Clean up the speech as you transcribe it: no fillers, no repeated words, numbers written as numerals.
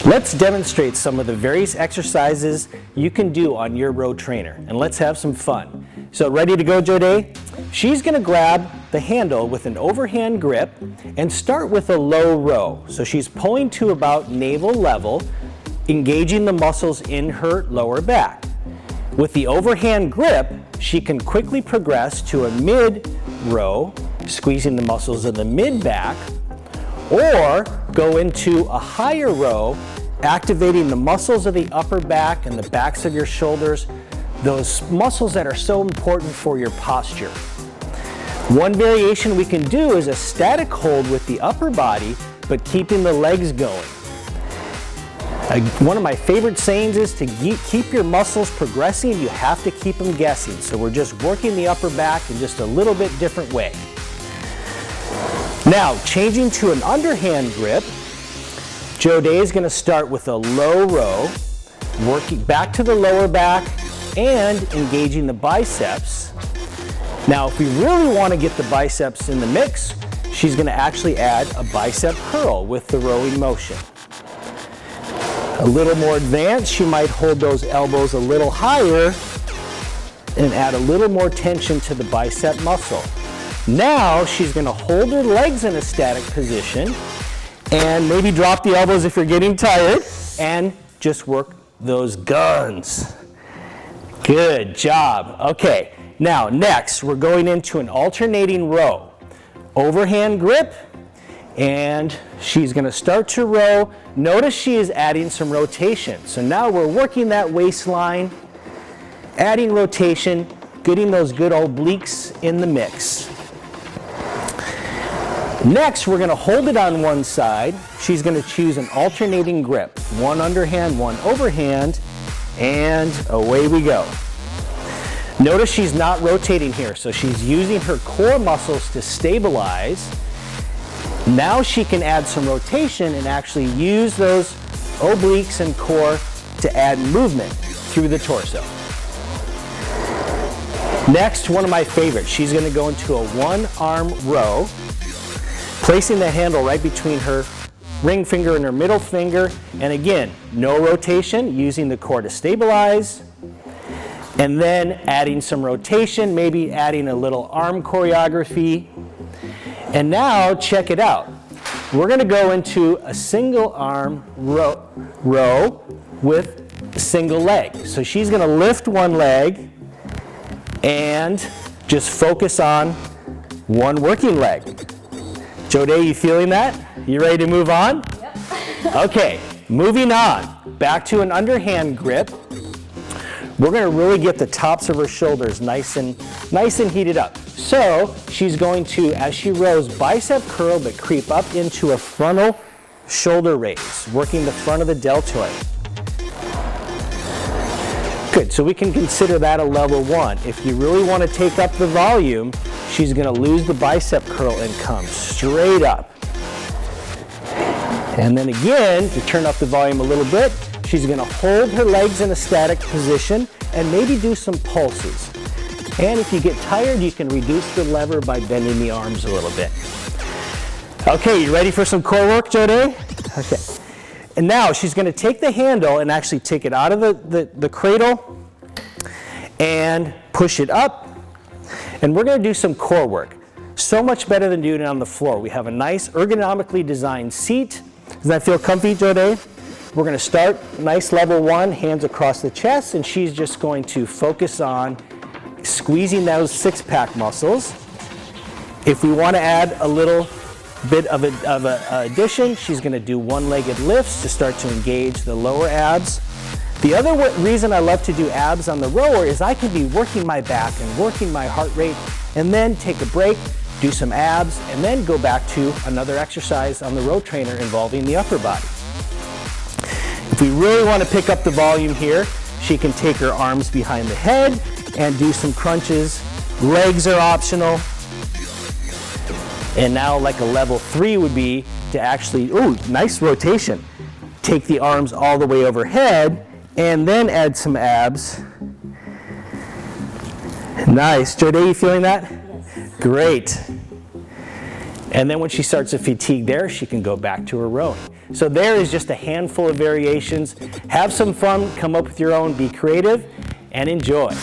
Let's demonstrate some of the various exercises you can do on your row trainer, and let's have some fun. So ready to go, Jode? She's going to grab the handle with an overhand grip and start with a low row. So she's pulling to about navel level, engaging the muscles in her lower back. With the overhand grip, she can quickly progress to a mid row, squeezing the muscles of the mid back, or go into a higher row, activating the muscles of the upper back and the backs of your shoulders, those muscles that are so important for your posture. One variation we can do is a static hold with the upper body, but keeping the legs going. One of my favorite sayings is to keep your muscles progressing, you have to keep them guessing. So we're just working the upper back in just a little bit different way. Now, changing to an underhand grip, Jode is going to start with a low row, working back to the lower back and engaging the biceps. Now, if we really want to get the biceps in the mix, she's going to actually add a bicep curl with the rowing motion. A little more advanced, she might hold those elbows a little higher and add a little more tension to the bicep muscle. Now she's going to hold her legs in a static position and maybe drop the elbows if you're getting tired and just work those guns. Good job. Okay, now next we're going into an alternating row. Overhand grip, and she's going to start to row. Notice she is adding some rotation. So now we're working that waistline, adding rotation, getting those good obliques in the mix. Next, we're going to hold it on one side. She's going to choose an alternating grip. One underhand, one overhand, and away we go. Notice she's not rotating here, so she's using her core muscles to stabilize. Now she can add some rotation and actually use those obliques and core to add movement through the torso. Next, one of my favorites, she's going to go into a one-arm row, placing the handle right between her ring finger and her middle finger, and again, no rotation, using the core to stabilize, and then adding some rotation, maybe adding a little arm choreography. And now, check it out. We're going to go into a single arm row with a single leg. So she's going to lift one leg and just focus on one working leg. Jode, you feeling that? You ready to move on? Yep. Okay, moving on. Back to an underhand grip. We're going to really get the tops of her shoulders nice and heated up. So she's going to, as she rows, bicep curl but creep up into a frontal shoulder raise, working the front of the deltoid. Good, so we can consider that a level 1. If you really want to take up the volume, she's going to lose the bicep curl and come straight up. And then again, to turn up the volume a little bit, she's going to hold her legs in a static position and maybe do some pulses. And if you get tired, you can reduce the lever by bending the arms a little bit. Okay, you ready for some core work, Jode? Okay. And now she's going to take the handle and actually take it out of the cradle and push it up. And we're going to do some core work. So much better than doing it on the floor. We have a nice ergonomically designed seat. Does that feel comfy, Jode? We're going to start nice level 1, hands across the chest, and she's just going to focus on squeezing those six-pack muscles. If we want to add a little bit of an addition, she's going to do one-legged lifts to start to engage the lower abs. The other reason I love to do abs on the rower is I can be working my back and working my heart rate, and then take a break, do some abs, and then go back to another exercise on the row trainer involving the upper body. If we really want to pick up the volume here, she can take her arms behind the head and do some crunches. Legs are optional. And now, like a level 3 would be to actually, ooh, nice rotation. Take the arms all the way overhead and then add some abs. Nice. Jode, you feeling that? Yes. Great. And then when she starts to fatigue there, she can go back to her rowing. So there is just a handful of variations. Have some fun, come up with your own, be creative, and enjoy.